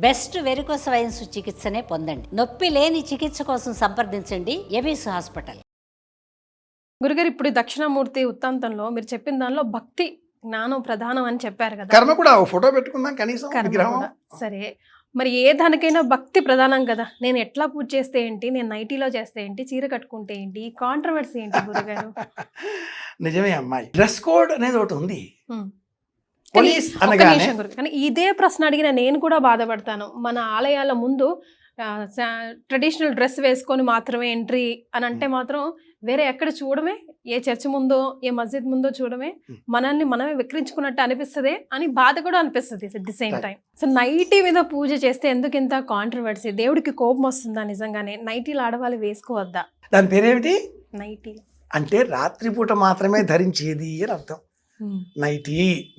Best varicose veins చికిత్సనే పొందండి. నొప్పి లేని చికిత్స కోసం సంప్రదించండి ఎబిస్ హాస్పిటల్. గురుగారు, ఇప్పుడు దక్షిణామూర్తి వృత్తాంతంలో మీరు చెప్పిన దానిలో భక్తి జ్ఞానం ప్రధానం అని చెప్పారు కదా. కర్మ కూడా ఫోటో పెట్టుకుందాం కనీసం కర్మ విగ్రహం. కూడా. సరే, మరి ఏ దానికైనా భక్తి ప్రధానం కదా. నేను ఎట్లా పూజ చేస్తే ఏంటి, నేను నైటీలో చేస్తే ఏంటి, చీర కట్టుకుంటే ఏంటి, కాంట్రవర్సీ ఏంటి గురుగారు? నిజమే అమ్మాయి, డ్రెస్ కోడ్ అనేది ఒకటి ఉంది. కానీ పోలీస్ ఒక్క అనగానే నిమిషం గురు, కానీ ఇదే ప్రశ్న అడిగిన నేను కూడా బాధపడతాను. మన ఆలయాల ముందు ట్రెడిషనల్ డ్రెస్ వేసుకొని మాత్రమే ఎంట్రీ అని అంటే మాత్రం వేరే ఎక్కడ చూడమే, ఏ చర్చ్ ముందో ఏ మస్జిద్ ముందో చూడమే, మనల్ని మనమే విక్రించుకున్నట్టు అనిపిస్తుంది అని బాధ కూడా అనిపిస్తుంది at the same time. So nighty మీద పూజ చేస్తే ఎందుకు ఇంత కాంట్రవర్సీ? దేవుడికి కోపం వస్తుందా నిజంగానే? నైటీలు ఆడవాళ్ళు వేసుకోవద్దా? దాని పేరేమిటి నైటీ అంటే రాత్రిపూట మాత్రమే ధరించేది అని అర్థం.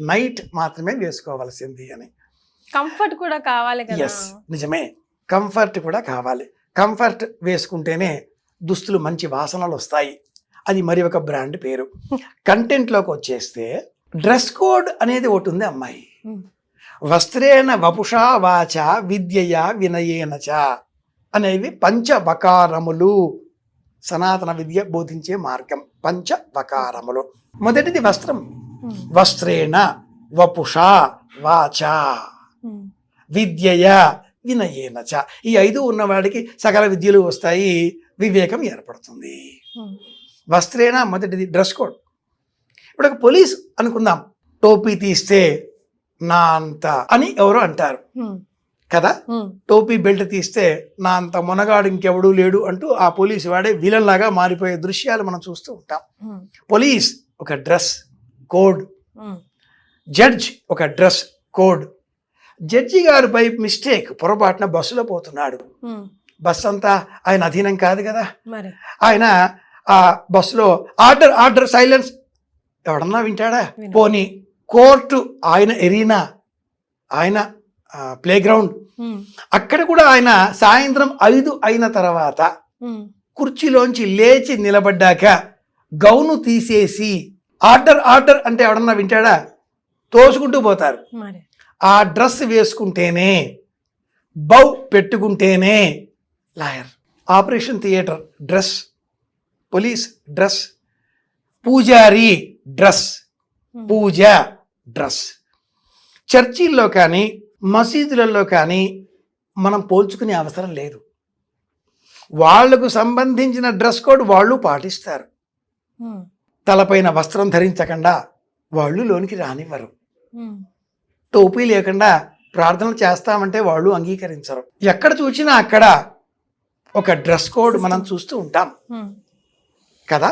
నైట్ మాత్రమే వేసుకోవాల్సింది అని. కంఫర్ట్ కూడా కావాలి కదా. ఎస్, నిజమే, కంఫర్ట్ కూడా కావాలి. కంఫర్ట్ వేసుకుంటేనే దుస్తులు మంచి వాసనలు వస్తాయి. అది మరి ఒక బ్రాండ్ పేరు. కంటెంట్లోకి వచ్చేస్తే డ్రెస్ కోడ్ అనేది ఒకటి ఉంది అమ్మాయి. వస్త్రేణ వపుషా వాచ విద్యయ వినయేన చ అనేవి పంచవకారములు. సనాతన విద్య బోధించే మార్గం పంచవకారములు. మొదటిది వస్త్రం. వస్త్రేణ వపుషా వాచ విద్యయ వినయేన చ. ఈ 5 ఉన్నవాడికి సకల విద్యలు వస్తాయి, వివేకం ఏర్పడుతుంది. వస్త్రేణ మొదటిది డ్రెస్ కోడ్. ఇప్పుడు ఒక పోలీస్ అనుకుందాం, టోపీ తీస్తే నా అంత అని ఎవరో అంటారు కదా. టోపీ బెల్ట్ తీస్తే నా అంత మొనగాడు ఇంకెవడూ లేడు అంటూ ఆ పోలీసు వాడే విలన్ లాగా మారిపోయే దృశ్యాలు మనం చూస్తూ ఉంటాం. పోలీస్ ఒక డ్రెస్ కోడ్, జడ్జ్ ఒక డ్రెస్ కోడ్. జడ్జి గారు బై మిస్టేక్ పొరపాటున బస్సులో పోతున్నాడు. బస్సు అంతా ఆయన అధీనం కాదు కదా. ఆయన ఆ బస్సులో ఆర్డర్ ఆర్డర్ సైలెన్స్ ఎవడన్నా వింటాడా? పోనీ కోర్టు ఆయన ఎరీనా, ఆయన ప్లే గ్రౌండ్, అక్కడ కూడా ఆయన సాయంత్రం 5 అయిన తర్వాత కుర్చీలోంచి లేచి నిలబడ్డాక గౌను తీసేసి ఆర్డర్ ఆర్డర్ అంటే ఎవడన్నా వింటాడా? తోసుకుంటూ పోతారు. ఆ డ్రెస్ వేసుకుంటేనే, బౌ పెట్టుకుంటేనే lawyer. Operation theatre dress, police dress, పూజారి డ్రెస్, పూజ డ్రెస్. చర్చిల్లో కానీ మసీదులలో కానీ మనం పోల్చుకునే అవసరం లేదు. వాళ్లకు సంబంధించిన డ్రెస్ కోడ్ వాళ్ళు పాటిస్తారు. తలపైన వస్త్రం ధరించకుండా వాళ్ళు లోనికి రానివ్వరు. టోపీ లేకుండా ప్రార్థనలు చేస్తామంటే వాళ్ళు అంగీకరించరు. ఎక్కడ చూసినా అక్కడ ఒక డ్రెస్ కోడ్ మనం చూస్తూ ఉంటాం కదా.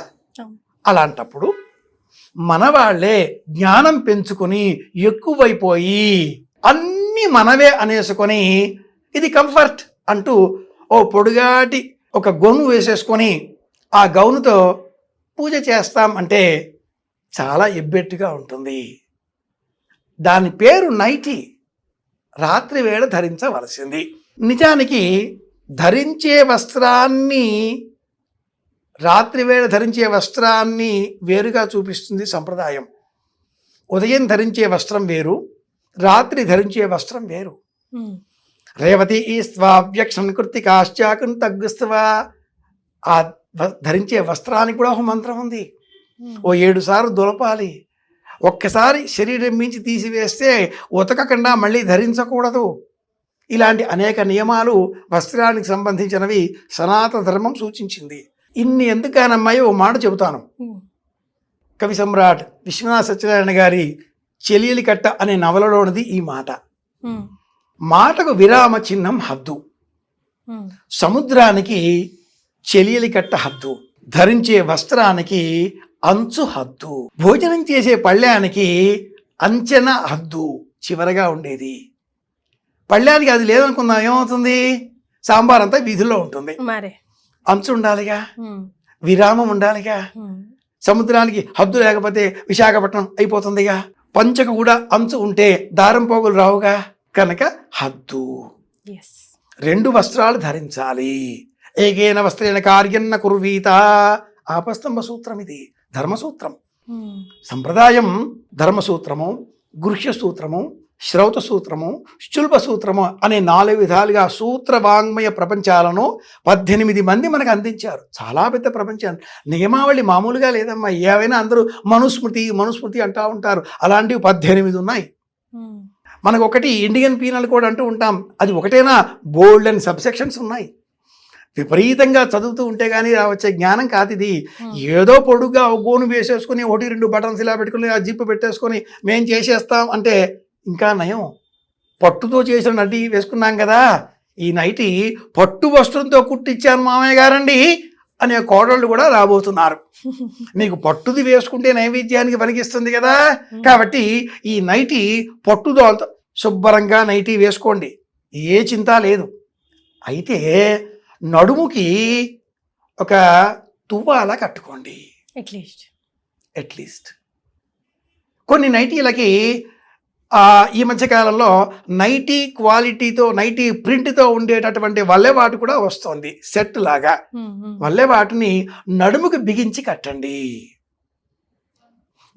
అలాంటప్పుడు మన వాళ్ళే జ్ఞానం పెంచుకొని ఎక్కువైపోయి అన్నీ మనవే అనేసుకొని ఇది కంఫర్ట్ అంటూ ఓ పొడుగాటి ఒక గౌను వేసేసుకొని ఆ గౌనుతో పూజ చేస్తాం అంటే చాలా ఎబ్బెట్టుగా ఉంటుంది. దాని పేరు నైటీ. రాత్రి వేళ ధరించవలసింది. నిజానికి ధరించే వస్త్రాన్ని, రాత్రి వేళ ధరించే వస్త్రాన్ని వేరుగా చూపిస్తుంది సంప్రదాయం. ఉదయం ధరించే వస్త్రం వేరు, రాత్రి ధరించే వస్త్రం వేరు. రేవతి ఈ స్వావ్యక్షం కృతికాశ్చాకం తగ్గుస్తవా. ఆ ధరించే వస్త్రానికి కూడా ఒక మంత్రం ఉంది. ఓ 7 సార్లు దులపాలి. ఒక్కసారి శరీరం మించి తీసివేస్తే ఉతకకుండా మళ్ళీ ధరించకూడదు. ఇలాంటి అనేక నియమాలు వస్త్రానికి సంబంధించినవి సనాతన ధర్మం సూచించింది. ఇన్ని ఎందుకనమ్మాయి ఓ మాట చెబుతాను. కవి సమ్రాట్ విశ్వనాథ సత్యనారాయణ గారి చెలియలి కట్ట అనే నవలలోనిది ఈ మాట. మాటకు విరామ చిహ్నం హద్దు. సముద్రానికి చెలియలి కట్ట హద్దు. ధరించే వస్త్రానికి అంచు హద్దు. భోజనం చేసే పళ్ళానికి అంచెన హద్దు చివరగా ఉండేది. పళ్ళానికి అది లేదనుకుందాం, ఏమవుతుంది? సాంబార్ అంతా వీధుల్లో ఉంటుంది. అంచు ఉండాలిగా, విరామం ఉండాలిగా. సముద్రానికి హద్దు లేకపోతే విశాఖపట్నం అయిపోతుందిగా. పంచకు కూడా అంచు ఉంటే దారం పోగులు రావుగా. కనుక హద్దు. 2 వస్త్రాలు ధరించాలి. ఏకేన వస్త్రేణ కార్యన్న కుర్వీత. ఆపస్తంభ సూత్రం ఇది, ధర్మసూత్రం. సంప్రదాయం ధర్మసూత్రము, గృహ్య సూత్రము, శ్రౌత సూత్రము, శుల్బ సూత్రము అనే 4 విధాలుగా సూత్ర వాంగ్మయ ప్రపంచాలను 18 మంది మనకు అందించారు. చాలా పెద్ద ప్రపంచం. నియమావళి మామూలుగా లేదమ్మా. ఏవైనా అందరూ మనుస్మృతి అంటూ ఉంటారు. అలాంటివి 18 ఉన్నాయి. మనకు ఒకటి ఇండియన్ పీనల్ కోడ్ అంటూ ఉంటాం. అది ఒకటేనా? బోల్డ్ అండ్ సబ్సెక్షన్స్ ఉన్నాయి. విపరీతంగా చదువుతూ ఉంటే కానీ వచ్చే జ్ఞానం కాదు ఇది. ఏదో పొడుగ్గా ఒక గోను వేసేసుకుని 1-2 బటన్స్ ఇలా పెట్టుకుని ఆ జిప్పు పెట్టేసుకొని మేం చేసేస్తాం అంటే ఇంకా నయం. పట్టుతో చేసిన నటి వేసుకున్నాం కదా, ఈ నైటి పట్టు వస్త్రంతో కుట్టించాను మామయ్య గారండి అనే కోడళ్ళు కూడా రాబోతున్నారు. మీకు పట్టుది వేసుకుంటే నైవేద్యానికి పనికిస్తుంది కదా, కాబట్టి ఈ నైటి పట్టుదోలతో శుభ్రంగా నైటీ వేసుకోండి, ఏ చింత లేదు. అయితే నడుముకి ఒక తువ్వాల కట్టుకోండి అట్లీస్ట్. కొన్ని నైటీలకి ఈ మధ్యకాలంలో నైటీ క్వాలిటీతో, నైటీ ప్రింట్తో ఉండేటటువంటి వల్లెవాటు కూడా వస్తుంది. సెట్ లాగా వల్లెవాటుని నడుముకి బిగించి కట్టండి.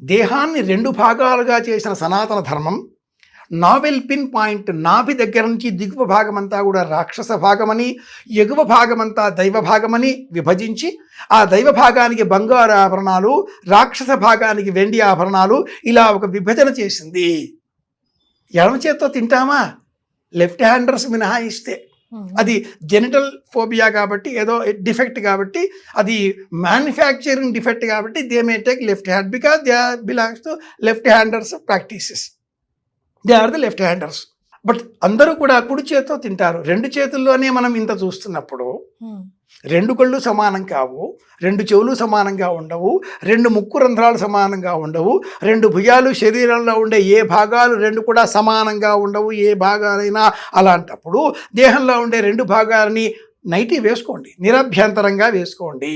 దేహాన్ని 2 భాగాలుగా చేసిన సనాతన ధర్మం నావెల్ పిన్ పాయింట్ నాభి దగ్గర నుంచి దిగువ భాగమంతా కూడా రాక్షస భాగమని, ఎగువ భాగమంతా దైవ భాగమని విభజించి ఆ దైవ భాగానికి బంగారు ఆభరణాలు, రాక్షస భాగానికి వెండి ఆభరణాలు ఇలా ఒక విభజన చేసింది. ఎడమ చేత్తో తింటామా? లెఫ్ట్ హ్యాండర్స్ మినహాయిస్తే. అది జెనిటల్ ఫోబియా కాబట్టి, ఏదో డిఫెక్ట్ కాబట్టి, అది మ్యానుఫ్యాక్చరింగ్ డిఫెక్ట్ కాబట్టి they may take left hand because they belongs to left handers practices. They are the left handers. But అందరూ కూడా కుడి చేతితో తింటారు. 2 చేతుల్లోనే మనం ఇంత చూస్తున్నప్పుడు 2 కళ్ళు సమానం కావు, 2 చెవులు సమానంగా ఉండవు, 2 ముక్కు రంధ్రాలు సమానంగా ఉండవు, 2 భుజాలు శరీరంలో ఉండే ఏ భాగాలు 2 కూడా సమానంగా ఉండవు, ఏ భాగాలైనా. అలాంటప్పుడు దేహంలో ఉండే 2 భాగాలని నైటీ వేసుకోండి, నిరభ్యంతరంగా వేసుకోండి.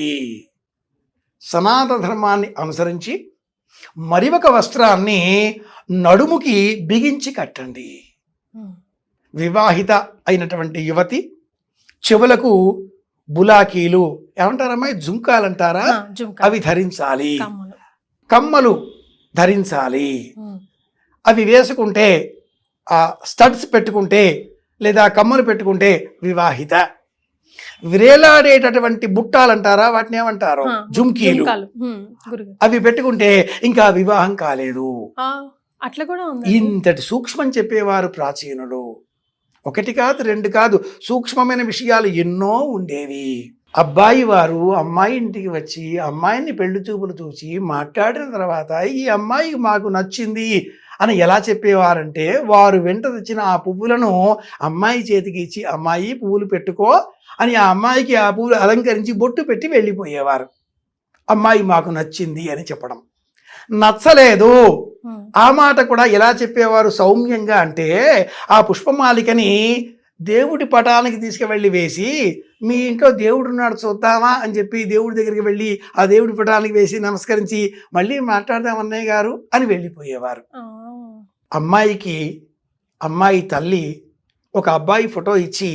సనాతన ధర్మాన్ని అనుసరించి మరి ఒక వస్త్రాన్ని నడుముకి బిగించి కట్టండి. వివాహిత అయినటువంటి యువతి చెవులకు బులాకీలు ఏమంటారమ్మా, జుంకాలంటారా, అవి ధరించాలి. కమ్మలు ధరించాలి. అవి వేసుకుంటే, ఆ స్టడ్స్ పెట్టుకుంటే లేదా కమ్మలు పెట్టుకుంటే వివాహిత. విరేలాడేటటువంటి బుట్టాలంటారా, వాటిని ఏమంటారు, జుంకీలు, అవి పెట్టుకుంటే ఇంకా వివాహం కాలేదు. అట్లా కూడా ఇంతటి సూక్ష్మం చెప్పేవారు ప్రాచీనులు. 1 కాదు 2 కాదు, సూక్ష్మమైన విషయాలు ఎన్నో ఉండేవి. అబ్బాయి వారు అమ్మాయి ఇంటికి వచ్చి అమ్మాయిని పెళ్లి చూపులు చూసి మాట్లాడిన తర్వాత ఈ అమ్మాయి మాకు నచ్చింది అని ఎలా చెప్పేవారంటే, వారు వెంట తెచ్చిన ఆ పువ్వులను అమ్మాయి చేతికి ఇచ్చి అమ్మాయి పువ్వులు పెట్టుకో అని ఆ అమ్మాయికి ఆ పువ్వులు అలంకరించి బొట్టు పెట్టి వెళ్ళిపోయేవారు. అమ్మాయి మాకు నచ్చింది అని చెప్పడం. నచ్చలేదు ఆ మాట కూడా ఎలా చెప్పేవారు సౌమ్యంగా అంటే, ఆ పుష్పమాలికని దేవుడి పటానికి తీసుకువెళ్ళి వేసి, మీ ఇంట్లో దేవుడు ఉన్నాడు చూద్దామా అని చెప్పి దేవుడి దగ్గరికి వెళ్ళి ఆ దేవుడి పటానికి వేసి నమస్కరించి మళ్ళీ మాట్లాడదాం అన్నయ్య గారు అని వెళ్ళిపోయేవారు. అమ్మాయికి అమ్మాయి తల్లి ఒక అబ్బాయి ఫోటో ఇచ్చి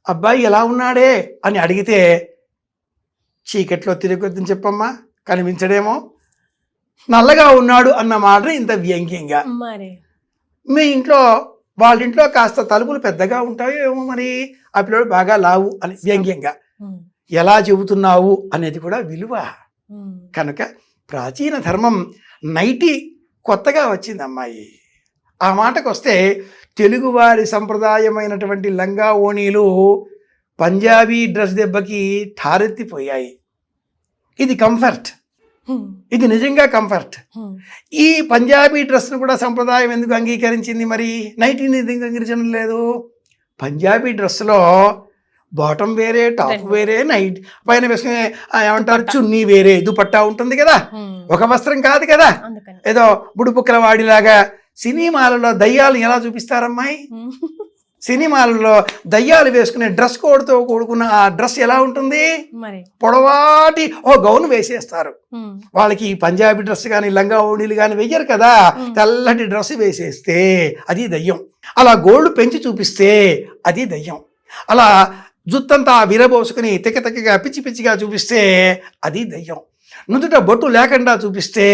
అబ్బాయి ఎలా ఉన్నాడే అని అడిగితే, చీకట్లో తిరగొద్దని చెప్పమ్మా, కనిపించడేమో, నల్లగా ఉన్నాడు అన్న మాటని ఇంత వ్యంగ్యంగా. మీ ఇంట్లో వాళ్ళ ఇంట్లో కాస్త తలుపులు పెద్దగా ఉంటాయో ఏమో, మరి ఆ పిల్లడు బాగా లావు అని వ్యంగ్యంగా ఎలా చెబుతున్నావు అనేది కూడా విలువ. కనుక ప్రాచీన ధర్మం నైటీ కొత్తగా వచ్చింది అమ్మాయి. ఆ మాటకు వస్తే తెలుగువారి సంప్రదాయమైనటువంటి లంగా ఓణీలు పంజాబీ డ్రెస్ దెబ్బకి ఠారెత్తిపోయాయి. ఇది కంఫర్ట్, ఇది నిజంగా కంఫర్ట్. ఈ పంజాబీ డ్రెస్ను కూడా సంప్రదాయం ఎందుకు అంగీకరించింది, మరి నైటీని ఎందుకు అంగీకరించడం లేదు? పంజాబీ డ్రెస్లో బాటం వేరే, టాప్ వేరే, నైట్ పైన వేసుకునే ఏమంటారు చున్నీ వేరే, దుపట్టా ఉంటుంది కదా, ఒక వస్త్రం కాదు కదా. ఏదో బుడుపుక్కల వాడిలాగా సినిమాలలో దయ్యాలు ఎలా చూపిస్తారమ్మాయి, సినిమాలలో దయ్యాలు వేసుకునే డ్రెస్ కోడ్తో కూడుకున్న ఆ డ్రెస్ ఎలా ఉంటుంది, పొడవాటి ఓ గౌన్ వేసేస్తారు. వాళ్ళకి పంజాబీ డ్రెస్ కానీ లంగా ఓణీలు కానీ వెయ్యరు కదా, తెల్లటి డ్రెస్ వేసేస్తే అది దయ్యం. అలా గోల్డ్ పెంచి చూపిస్తే అది దయ్యం. అలా జుత్తంతా విరబోసుకుని తెక్కగా పిచ్చి పిచ్చిగా చూపిస్తే అది దయ్యం. నుదుట బొట్టు లేకుండా చూపిస్తే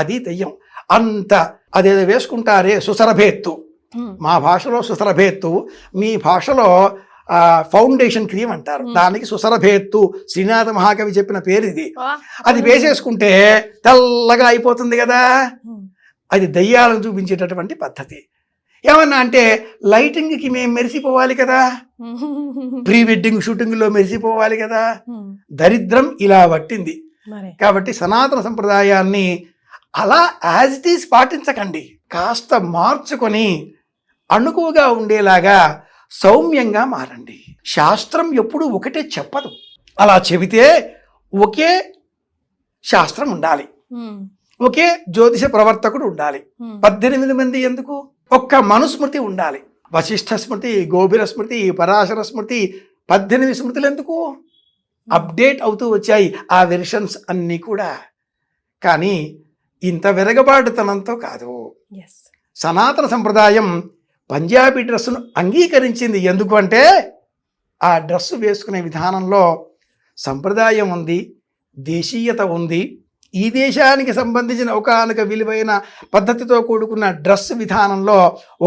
అది దయ్యం. అంత అదేదో వేసుకుంటారే సుసరభేత్తు, మా భాషలో సుసరభేత్తు, మీ భాషలో ఫౌండేషన్ క్రీమ్ అంటారు, దానికి సుసరభేత్తు. శ్రీనాథ మహాకవి చెప్పిన పేరు ఇది. అది వేసేసుకుంటే తెల్లగా అయిపోతుంది కదా. అది దయ్యాలను చూపించేటటువంటి పద్ధతి. ఏమన్నా అంటే లైటింగ్కి మేము మెరిసిపోవాలి కదా, ప్రీ వెడ్డింగ్ షూటింగ్లో మెరిసిపోవాలి కదా. దరిద్రం ఇలా పట్టింది. కాబట్టి సనాతన సంప్రదాయాన్ని అలా యాజ్ ఇట్ ఈస్ పాటించకండి, కాస్త మార్చుకొని అణుకువగా ఉండేలాగా సౌమ్యంగా మారండి. శాస్త్రం ఎప్పుడూ ఒకటే చెప్పదు. అలా చెబితే ఒకే శాస్త్రం ఉండాలి, ఒకే జ్యోతిష ప్రవర్తకుడు ఉండాలి. 18 మంది ఎందుకు? ఒక్క మనుస్మృతి ఉండాలి. వశిష్ఠ స్మృతి, గోభిర స్మృతి, పరాశర స్మృతి, 18 స్మృతులు ఎందుకు? అప్డేట్ అవుతూ వచ్చాయి ఆ వెర్షన్స్ అన్నీ కూడా. కానీ ఇంత విరగబాటుతనంతో కాదు. సనాతన సంప్రదాయం పంజాబీ డ్రెస్సును అంగీకరించింది. ఎందుకు అంటే ఆ డ్రెస్సు వేసుకునే విధానంలో సంప్రదాయం ఉంది, దేశీయత ఉంది. ఈ దేశానికి సంబంధించిన ఒకానొక విలువైన పద్ధతితో కూడుకున్న డ్రెస్ విధానంలో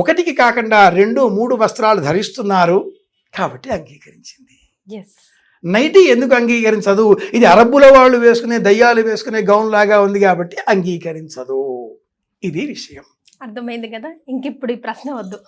ఒకటికి కాకుండా 2, 3 వస్త్రాలు ధరిస్తున్నారు కాబట్టి అంగీకరించింది. నైటీ ఎందుకు అంగీకరించదు? ఇది అరబ్బుల వాళ్ళు వేసుకునే, దయ్యాలు వేసుకునే గౌన్ లాగా ఉంది కాబట్టి అంగీకరించదు. ఇది విషయం. అర్థమైంది కదా. ఇంకిప్పుడు ఈ ప్రశ్న వద్దు.